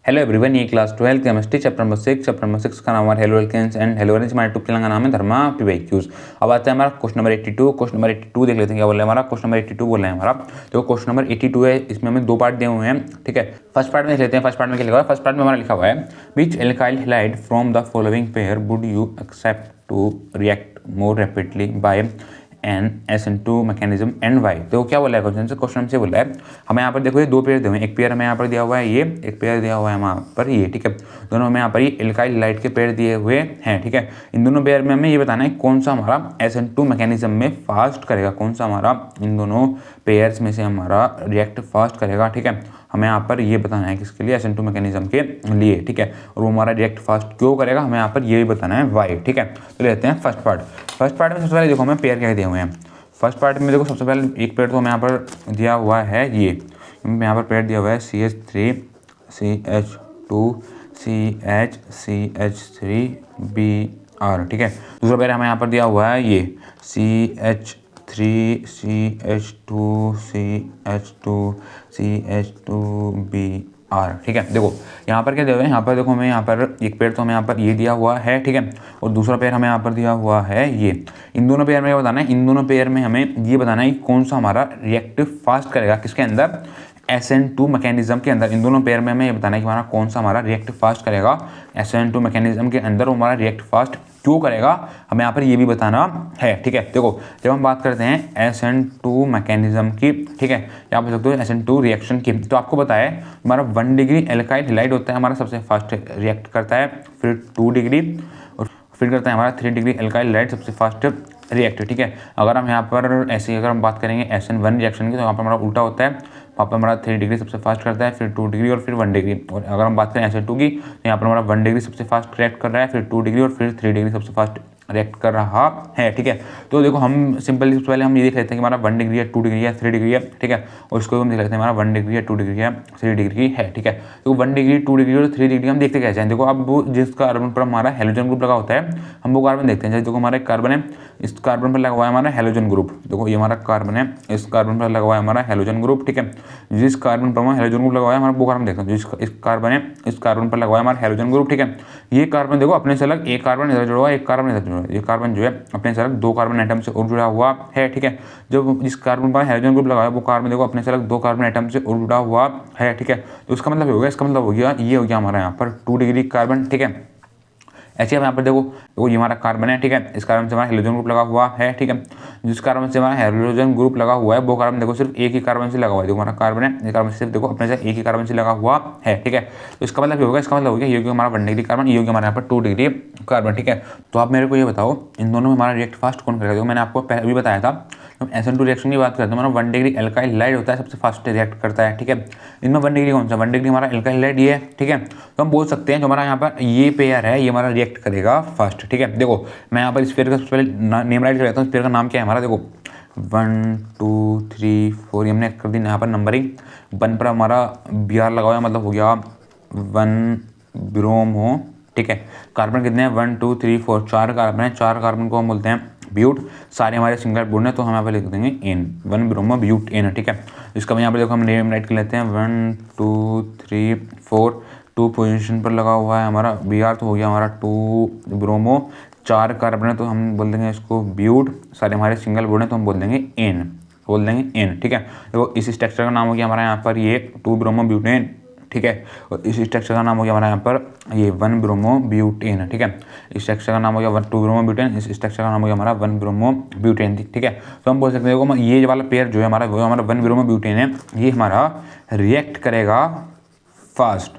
Hello everyone, ये class 12 chemistry chapter number 6 का नाम है haloalkanes and haloalkanes. हमारे टॉपिक का नाम है धर्मा पीवाईक्यूज। अब आता है हमारा क्वेश्चन नंबर 82। क्वेश्चन नंबर 82 देख लेते हैं क्या बोल रहा है हमारा। क्वेश्चन नंबर 82 बोल रहे हैं हमारा। तो क्वेश्चन नंबर 82 है, इसमें हमें दो पार्ट दिए हुए हैं। ठीक है, फर्स्ट पार्ट में देख लेते हैं। फर्स्ट पार्ट में क्या लिखा हुआ है। फर्स्ट पार्ट में हमारा लिखा हुआ है which alkyl halide from the following pair would you expect to react more rapidly by an SN2 mechanism and why. तो क्या बोला है क्वेश्चन से बोला है हमें यहाँ पर देखो ये दो पेयर दिए हुए हैं। एक पेयर हमें यहाँ पर दिया हुआ है ये, एक पेयर दिया हुआ है यहाँ पर ये। ठीक है, दोनों हमें यहाँ पर ये एल्काइल हैलाइड के पेयर दिए हुए हैं। ठीक है, इन दोनों पेयर में हमें ये बताना है कौन सा हमारा SN2 मैकेनिज्म में फास्ट करेगा, कौन सा हमारा इन दोनों पेयर्स में से हमारा रिएक्ट फास्ट करेगा। ठीक है, हमें यहाँ पर ये बताना है किसके लिए, SN2 मैकेनिज्म के लिए। ठीक है, और वो हमारा रिएक्ट फास्ट क्यों करेगा, हमें यहाँ पर ये भी बताना है वाई। ठीक है, तो लेते हैं फर्स्ट पार्ट। फर्स्ट पार्ट में सबसे पहले देखो हमें पेयर क्या दिए हुए हैं। फर्स्ट पार्ट में देखो सबसे पहले एक पेयर तो हमें यहाँ पर दिया हुआ है ये, यहाँ पर पेयर दिया हुआ है CH3CH2CH3Br। ठीक है, दूसरा पेयर हमें यहाँ पर दिया हुआ है ये CH3CH2CH2CH2Br। ठीक है, देखो यहाँ पर क्या दिया हुआ है, यहाँ पर देखो हमें यहाँ पर एक पेयर तो हमें यहाँ पर ये दिया हुआ है। ठीक है, और दूसरा पेयर हमें यहाँ पर दिया हुआ है ये। इन दोनों पेयर में क्या बताना है, इन दोनों पेयर में हमें ये बताना है कि कौन सा हमारा रिएक्टिव फास्ट करेगा किसके अंदर, SN2 मैकेनिज्म के अंदर। इन दोनों पेयर में हमें ये बताना है कि हमारा कौन सा हमारा रिएक्ट फास्ट करेगा SN2 मैकेनिज्म के अंदर, वो हमारा रिएक्ट फास्ट क्यों करेगा, हमें यहाँ पर ये भी बताना है। ठीक है, देखो जब हम बात करते हैं SN2 मैकेनिज्म की, ठीक है, या आप बोल सकते हो SN2 रिएक्शन की, तो आपको पता है हमारा 1 डिग्री एल्काइल हैलाइड होता है हमारा सबसे फास्ट रिएक्ट करता है, फिर 2 डिग्री और फिर करता है हमारा 3 डिग्री एल्काइल हैलाइड सबसे फास्ट रिएक्ट। ठीक है, अगर हम यहाँ पर ऐसे अगर हम बात करेंगे SN1 रिएक्शन की, तो यहाँ पर हमारा उल्टा होता है, वहाँ पर हमारा 3 डिग्री सबसे फास्ट करता है, फिर 2 डिग्री और फिर 1 डिग्री। और अगर हम बात करें SN2 की, तो यहाँ पर हमारा 1 डिग्री सबसे फास्ट रिएक्ट कर रहा है, फिर 2 डिग्री और फिर 3 डिग्री सबसे फास्ट रिएक्ट कर रहा है। ठीक है, तो देखो हम सिंपली सबसे पहले हम ये देख लेते हैं कि हमारा 1 डिग्री है, 2 डिग्री है, 3 डिग्री है। ठीक है, और इसको हम देख लेते हैं हमारा 1 डिग्री है, 2 डिग्री है, 3 डिग्री है। ठीक है, तो 1 डिग्री, 2 डिग्री और 3 डिग्री हम देखते कैसे हैं। देखो अब वो जिस कार्बन पर हमारा हेलोजन ग्रुप लगा होता है, हम वो कार्बन देखते हैं। जैसे देखो हमारा एक कार्बन है, इस कार्बन पर लगा हुआ है हमारा हेलोजन ग्रुप। देखो ये हमारा कार्बन है, इस कार्बन पर लगा हुआ है हमारा हेलोजन ग्रुप। ठीक है, जिस कार्बन पर हमारा हेलोजन ग्रुप लगा हुआ है हमारा वो कार्बन देखते हैं। जिस इस कार्बन है, इस कार्बन पर लगा हुआ है हमारा हेलोजन ग्रुप। ठीक है, ये कार्बन देखो अपने से अलग एक कार्बन इधर जुड़ा हुआ है, एक कार्बन इधर जुड़ा हुआ है। ये कार्बन जो है अपने से अलग 2 कार्बन एटम से और जुड़ा हुआ है। ठीक है, जब जिस कार्बन पर हेलोजन ग्रुप लगा है वो कार्बन देखो अपने से अलग 2 कार्बन एटम से और जुड़ा हुआ है। ठीक है, तो इसका मतलब हो गया, इसका मतलब हो गया ये हो गया हमारा यहाँ पर 2 डिग्री कार्बन। ठीक है, ऐसे हम यहाँ पर देखो ये हमारा कार्बन है। ठीक है, इस कार्बन से हमारा हेलोजन ग्रुप लगा हुआ है। ठीक है, जिस कार्बन से हमारा हेलोजन ग्रुप लगा हुआ है वो कार्बन देखो सिर्फ एक ही कार्बन से लगा हुआ है। देखो हमारा कार्बन है, ये कार्बन सिर्फ देखो अपने से एक ही कार्बन से लगा हुआ है। ठीक है, तो इसका मतलब होगा, इसका मतलब हो गया ये होगा हमारा 1 डिग्री कार्बन, ये होगा हमारे यहाँ पर 2 डिग्री कार्बन। ठीक है, तो आप मेरे को ये बताओ इन दोनों में हमारा रिएक्ट फास्ट कौन करेगा। देखो मैंने आपको पहले भी बताया था, हम SN2 रिएक्शन की बात करते हैं हमारा 1 डिग्री एल्काइल हैलाइड होता है सबसे फास्ट रिएक्ट करता है। ठीक है, इनमें 1 डिग्री कौन सा, 1 डिग्री हमारा एल्काइल हैलाइड ये है। ठीक है, तो हम बोल सकते हैं जो हमारा यहाँ पर ये पेयर है ये हमारा रिएक्ट करेगा फास्ट। ठीक है, देखो मैं यहाँ पर इस पेयर का सबसे पहले नेम राइट कर लेता हूँ। इस पेयर का नाम क्या है हमारा, देखो 1 2 3 4 ये हमने कर दी यहाँ पर नंबरिंग। 1 पर हमारा Br लगा हुआ है, मतलब हो गया 1 ब्रोमो। ठीक है, कार्बन कितने हैं 1 2 3 4 4 कार्बन है, 4 कार्बन को हम बोलते हैं ब्यूट। सारे हमारे सिंगल बॉन्ड है तो हम यहाँ पर लिख देंगे एन, 1 ब्रोमो ब्यूट एन। ठीक है, इसका यहाँ पर देखो हम नेम राइट कर लेते हैं 1 2 3 4 2 पोजीशन पर लगा हुआ है हमारा Br, तो हो गया हमारा 2 ब्रोमो। 4 कार्बन है तो हम बोल देंगे इसको ब्यूट, सारे हमारे सिंगल बॉन्ड है तो हम बोल देंगे एन, बोल देंगे एन। ठीक है, देखो इस स्ट्रक्चर का नाम हो गया हमारा यहाँ पर ये 2 ब्रोमो ब्यूटेन। ठीक है, और इस स्ट्रक्चर का नाम हो गया हमारा यहाँ पर ये 1 ब्रोमो ब्यूटेन। ठीक है, इस स्ट्रक्चर का नाम हो गया 2 ब्रोमो ब्यूटेन, इस स्ट्रक्चर का नाम हो गया हमारा 1 ब्रोमो ब्यूटेन। ठीक है, तो हम बोल सकते हैं देखो ये वाला पेयर जो है हमारा वो हमारा 1 ब्रोमो ब्यूटेन है, ये हमारा रिएक्ट करेगा फास्ट।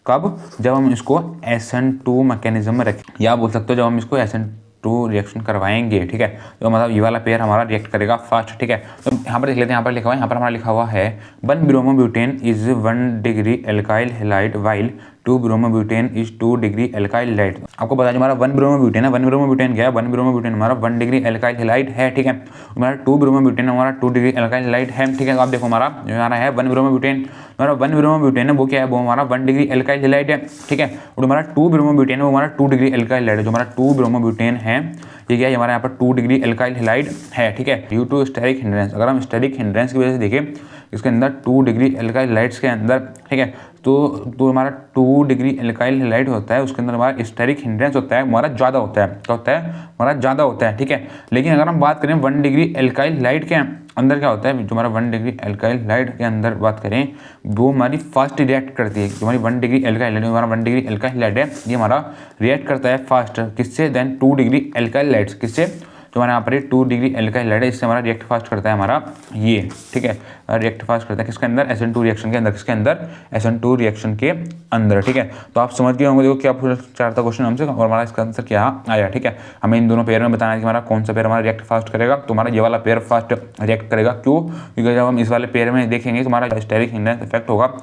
कब, जब हम इसको SN2 मैकेनिज्म में रखें, या बोल सकते हो जब हम इसको SN2 रिएक्शन करवाएंगे। ठीक है, तो मतलब ये वाला पेयर हमारा रिएक्ट करेगा फास्ट। ठीक है, तो यहाँ पर देख लेते हैं, यहाँ पर लिखा हुआ है, यहाँ पर हमारा लिखा हुआ है 1 bromo butane is 1 degree alkyl halide while 2 bromo butane is 2 degree alkyl halide. आपको पता है हमारा 1 ब्रोमो ब्यूटेन है, 1 ब्रोमो ब्यूटेन क्या है, 1 ब्रोमो ब्यूटेन हमारा 1 डिग्री एल्काइल हैलाइड है। ठीक है, हमारा 2 ब्रोमो ब्यूटेन हमारा 2 डिग्री एल्काइल हैलाइड है। ठीक है, तो आप देखो हमारा जो हमारा है 1 ब्रोमो ब्यूटेन, हमारा 1 ब्रोमो ब्यूटेन है वो क्या है, वो हमारा 1 डिग्री एल्काइल हैलाइड है। ठीक है, और हमारा 2 ब्रोमो ब्यूटेन है वो हमारा 2 डिग्री एल्काइल हैलाइड है। जो हमारा 2 ब्रोमो ब्यूटेन है ये क्या है, हमारे यहाँ पर 2 डिग्री एल्काइल हैलाइड है। ठीक है, ड्यू टू स्टेरिक हिंड्रेंस, अगर हम स्टेरिक हिंड्रेंस की वजह से देखें इसके अंदर 2 डिग्री एल्काइल हैलाइड्स के अंदर, ठीक है, तो हमारा 2 डिग्री एल्काइल हैलाइड होता है, उसके अंदर हमारा स्टेरिक हिंड्रेंस होता है हमारा ज़्यादा होता है, क्या होता है हमारा ज़्यादा होता है, ठीक है। लेकिन अगर हम बात करें 1 डिग्री एल्काइल हैलाइड के अंदर क्या होता है, जो हमारा 1 डिग्री एल्काइल हैलाइड के अंदर बात करें, वो हमारी फास्ट रिएक्ट करती है। जो हमारी 1 डिग्री एल्काइल हैलाइड, हमारा 1 डिग्री एल्काइल हैलाइड है, ये हमारा रिएक्ट करता है फास्ट किससे, देन 2 डिग्री एल्काइल हैलाइड्स, किससे, जो हमारे यहाँ पर 2 डिग्री एल्काइल हैलाइड है, इससे हमारा रिएक्ट फास्ट करता है हमारा ये, ठीक है, रिएक्ट फास्ट करता है किसके अंदर, SN2 रिएक्शन के अंदर, किसके अंदर, SN2 रिएक्शन के अंदर, ठीक है। तो आप समझ गए होंगे देखो क्या पूछा चाह था क्वेश्चन हमसे, और हमारा इसका आंसर क्या आया, ठीक है। हमें इन दोनों पेयर में बताना है कि हमारा कौन सा पेयर हमारा रिएक्ट फास्ट करेगा, तो हमारा ये वाला पेयर फास्ट रिएक्ट करेगा, क्यों, क्योंकि जब हम इस वाले पेयर में देखेंगे तो हमारा स्टेरिक हिंड्रेंस इफेक्ट होगा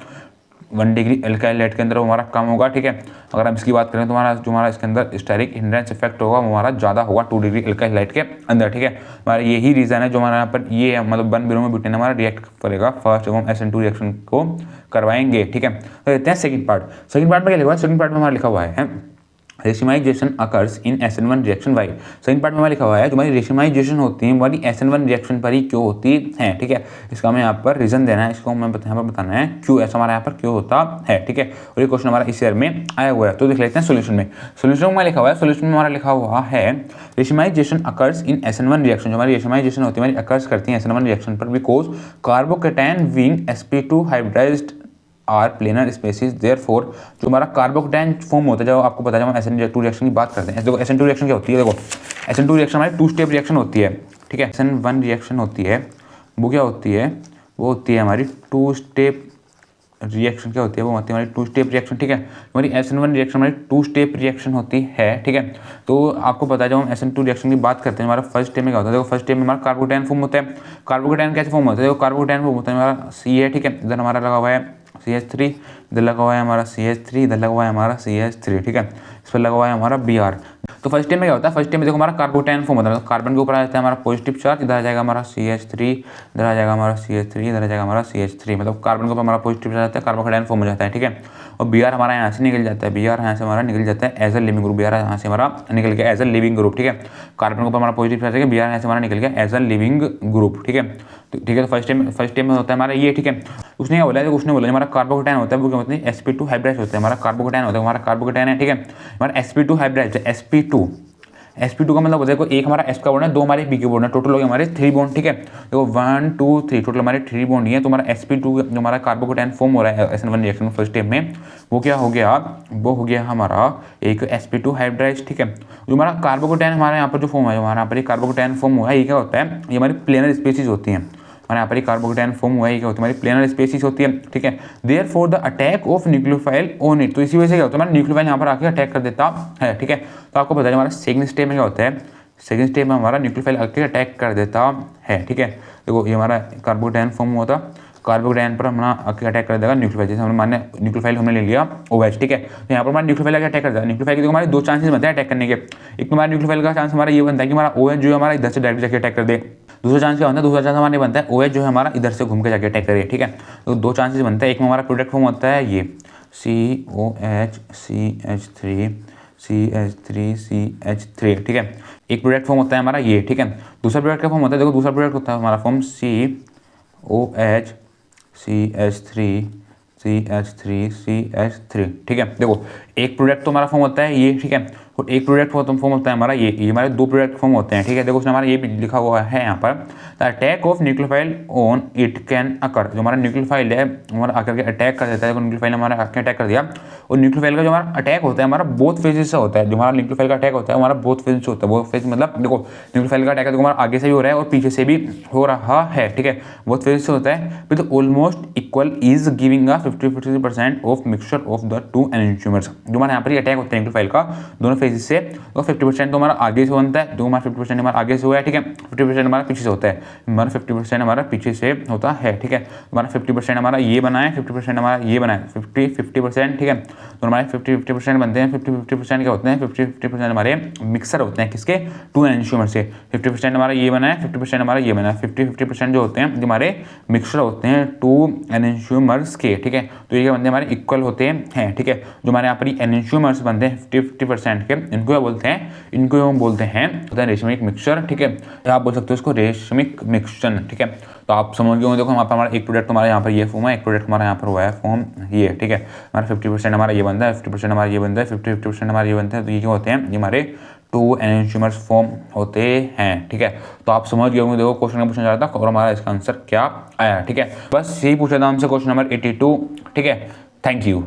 1 डिग्री एल्काइल हैलाइड के अंदर वो हमारा कम होगा, ठीक है। अगर हम इसकी बात करें तो हमारा इसके अंदर स्टेरिक हिंड्रेंस इफेक्ट होगा वो हमारा ज़्यादा होगा 2 डिग्री एल्काइल हैलाइड के अंदर, ठीक है। हमारा यही रीज़न है जो हमारे यहाँ पर ये मतलब 1 ब्रोमोब्यूटेन हमारा रिएक्ट करेगा फर्स्ट, जब हम SN2 रिएक्शन को करवाएंगे, ठीक है। तो देखते हैं सेकंड पार्ट में क्या लिखा हुआ है, सेकंड पार्ट में हमारा लिखा हुआ है racemisation occurs in SN1 reaction why. Second part में हमारा लिखा हुआ है जो हमारी रेशिमाइजेशन होती है हमारी SN1 रिएक्शन पर ही क्यों होती है, ठीक है। इसका हमें यहाँ पर रीजन देना है, इसको हमें यहाँ पर बताना है क्यों ऐसा हमारा यहाँ पर क्यों होता है, ठीक है। और ये क्वेश्चन हमारा इस ईयर में आया हुआ है, तो देख लेते हैं सोल्यूशन में। सोल्यूशन में लिखा हुआ है, सोल्यूशन में हमारा लिखा हुआ है racemisation occurs in SN1 reaction, जो हमारी रेशिमाइजेशन होती है हमारी अकर्स करती है SN1 रिएक्शन पर because carbocation being sp2 hybridised are planar species, therefore जो हमारा कार्बोकेटायन फॉर्म होता है, जब आपको पता है हम SN2 रिएक्शन की बात करते हैं, देखो SN2 रिएक्शन क्या होती है, देखो SN2 रिएक्शन हमारी 2 स्टेप रिएक्शन होती है, ठीक है। SN1 रिएक्शन होती है वो क्या होती है, वो होती है हमारी 2 स्टेप रिएक्शन, क्या होती है वो होती है हमारी 2 स्टेप रिएक्शन, ठीक है। हमारी SN1 रिएक्शन हमारी 2 स्टेप रिएक्शन होती है, ठीक है। तो आपको पता है जब हम SN2 रिएक्शन की बात करते हैं हमारा फर्स्ट स्टेप में क्या होता है, देखो फर्स्ट स्टेप में हमारा कार्बोकेटायन फॉर्म होता है। कार्बोकेटायन कैसे फॉर्म होता है, देखो कार्बोकेटायन फॉर्म होता है हमारा C है, ठीक है, इधर हमारा लगा हुआ है CH3, इधर लगा हुआ है हमारा CH3, इधर लगा हुआ है हमारा CH3, ठीक है। इस पर लगा हुआ है हमारा Br। तो फर्स्ट टाइम में क्या होता है, फर्स्ट टाइम में देखो हमारा कार्बोकेटायन फॉर्म होता है, तो कार्बन के ऊपर आ जाता है हमारा पॉजिटिव चार्ज, इधर आ जाएगा हमारा CH3, इधर आ जाएगा हमारा CH3, इधर आ जाएगा हमारा CH3, मतलब कार्बन के ऊपर हमारा पॉजिटिव चार्ज आता है, कार्बोकेटायन फॉर्म हो जाता है, ठीक है। और Br हमारा यहाँ से निकल जाता है, Br यहाँ से हमारा निकल जाता है as a leaving group, Br यहाँ से हमारा निकल गया एज अ लिविंग ग्रुप, ठीक है। कार्बन के ऊपर हमारा पॉजिटिव चार्ज है, Br यहाँ से हमारा निकल गया एज अ लिविंग ग्रुप, ठीक है। तो ठीक है, तो फर्स्ट टाइम में होता है हमारा ये, ठीक है। उसने क्या बोला है, उसने बोला हमारा कार्बोकेटायन होता है वो क्या होता है sp2 हाइब्रिडाइज्ड होता है, हमारा कार्बोकेटायन होता है, हमारा कार्बोकेटायन है, ठीक है। हमारा sp2 हाइब्रिडाइज्ड है, sp2 का मतलब होता है एक हमारा S का बॉन्ड है, 2 हमारे B के बॉन्ड है, टोटल हो गए हमारे 3 बॉन्ड, ठीक है। देखो 1 2 3 टोटल हमारे 3 बॉन्ड ही है, तो हमारा sp2 जो हमारा कार्बोकेटायन फॉर्म हो रहा है SN1 रिएक्शन फर्स्ट स्टेप में, वो क्या हो गया, वो हो गया हमारा एक sp2 हाइब्रिडाइज्ड, ठीक है। जो हमारा कार्बोकेटायन हमारे यहाँ पर जो फॉर्म है, हमारे यहाँ पर कार्बोकेटायन फॉर्म हुआ है, ये क्या होता है, ये हमारी प्लेनर स्पीसीज होती हैं, हमारे यहाँ पर कार्बोकेटायन फॉर्म हुआ है, क्या होती है हमारी प्लेनर स्पेसीज होती है, ठीक है। Therefore the attack of nucleophile on it, तो इसी वजह से क्या होता है हमारा न्यूक्लियोफाइल यहाँ पर आके अटैक कर देता है, ठीक है। तो आपको पता है हमारा सेकंड स्टेप में क्या होता है, सेकंड स्टेप में हमारा न्यूक्लियोफाइल आके अटैक कर देता है, ठीक है। देखो ये हमारा कार्बोकेटायन फॉर्म हुआ था, कार्बोकेटायन पर हमारा आके अटैक कर देगा न्यूक्लियोफाइल, जैसे हमने माने न्यूक्लियोफाइल हमने ले लिया OH, ठीक है। तो यहाँ पर हमारा न्यूक्लियोफाइल आके अटैक कर देगा, न्यूक्लियोफाइल के हमारे 2 चांसेस बनते हैं अटैक करने के। एक तो हमारा न्यूक्लियोफाइल का चांस हमारा ये बनता है कि हमारा OH जो है हमारा इधर से डायरेक्ट जाके अटैक कर दे, दूसरा चांस क्या बनता है, दूसरा चांस हमारा बनता है OH जो है हमारा इधर से घूम के जाके अटैक करे, ठीक है। तो 2 चांसेस बनता है, एक में हमारा प्रोडक्ट फॉर्म होता है ये COH CH3 CH3 ठीक है, एक प्रोडक्ट फॉर्म होता है हमारा ये, ठीक है। दूसरा प्रोडक्ट का फॉर्म होता है, देखो दूसरा प्रोडक्ट होता है हमारा फॉर्म COH CH3 ठीक है। देखो एक प्रोडक्ट तो हमारा फॉर्म होता है ये, ठीक है, और एक प्रोडक्ट फॉर्म होता है हमारा ये हमारे 2 प्रोडक्ट फॉर्म होते हैं, ठीक है। देखो उसने हमारा ये भी लिखा हुआ है यहाँ पर, the attack of nucleophile on it can occur, जो हमारा न्यूक्लियोफाइल है हमारा आकर के अटैक कर देता है, न्यूक्लियोफाइल ने हमारा आकर अटैक कर दिया, और न्यूक्लियोफाइल का जो हमारा अटैक होता है हमारा बोथ फेजेस से होता है, जो हमारा न्यूक्लियोफाइल का अटैक होता है हमारा बोथ फेज से होता है। बोथ फेज मतलब देखो न्यूक्लियोफाइल का अटैक तो हमारा आगे से भी हो रहा है और पीछे से भी हो रहा है, ठीक है, बोथ फेज से होता है, with almost equal is giving a 50% of mixture of the 2 enantiomers. जो हमारे यहाँ पर अटैक होते हैं न्यूक्लियोफाइल का दोनों फेजेस से, तो 50% तो हमारा आगे से बनता है, जो हमारा 50% हमारा आगे से हुआ है, ठीक है, 50% हमारा पीछे से होता है, हमारा 50% हमारा पीछे से होता है, ठीक है। हमारा 50% हमारा ये बना है, 50% हमारा ये बना है, 50%, ठीक है। तो हमारे 50% बनते हैं, 50% क्या होते हैं, 50% हमारे मिक्सर होते हैं किसके, 2 एनेंटियोमर से। 50% हमारा ये बना है, 50% हमारा ये बना है, 50% जो होते हैं जो हमारे मिक्सर होते हैं 2 एनेंटियोमर्स के, ठीक है। तो ये बनते हैं हमारे इक्वल होते हैं, ठीक है। जो हमारे यहाँ पर एनेंटियोमर्स बनते हैं 50% के, इनको क्या बोलते हैं, इनको हम बोलते हैं रेशमिक मिक्सचर, ठीक है, या आप बोल सकते हो इसको रेशमिक मिक्सचर, ठीक है। तो आप समझ गए होंगे, देखो यहाँ पर हमारा एक प्रोडक्ट हमारा यहाँ पर ये फॉर्म है, एक प्रोडक्ट हमारा यहाँ पर हुआ है फॉर्म ये, ठीक है। हमारा 50% हमारा ये बनता है, 50% हमारा ये बनता है, 50% हमारा ये बनता है। तो ये क्या होते हैं, ये हमारे 2 एनंटियोमर्स फॉर्म होते हैं, ठीक है। तो आप समझ गए होंगे, देखो क्वेश्चन में पूछा जा रहा था और हमारा इसका आंसर क्या आया, ठीक है। बस यही पूछा था हमसे क्वेश्चन नंबर 82, ठीक है। Thank you.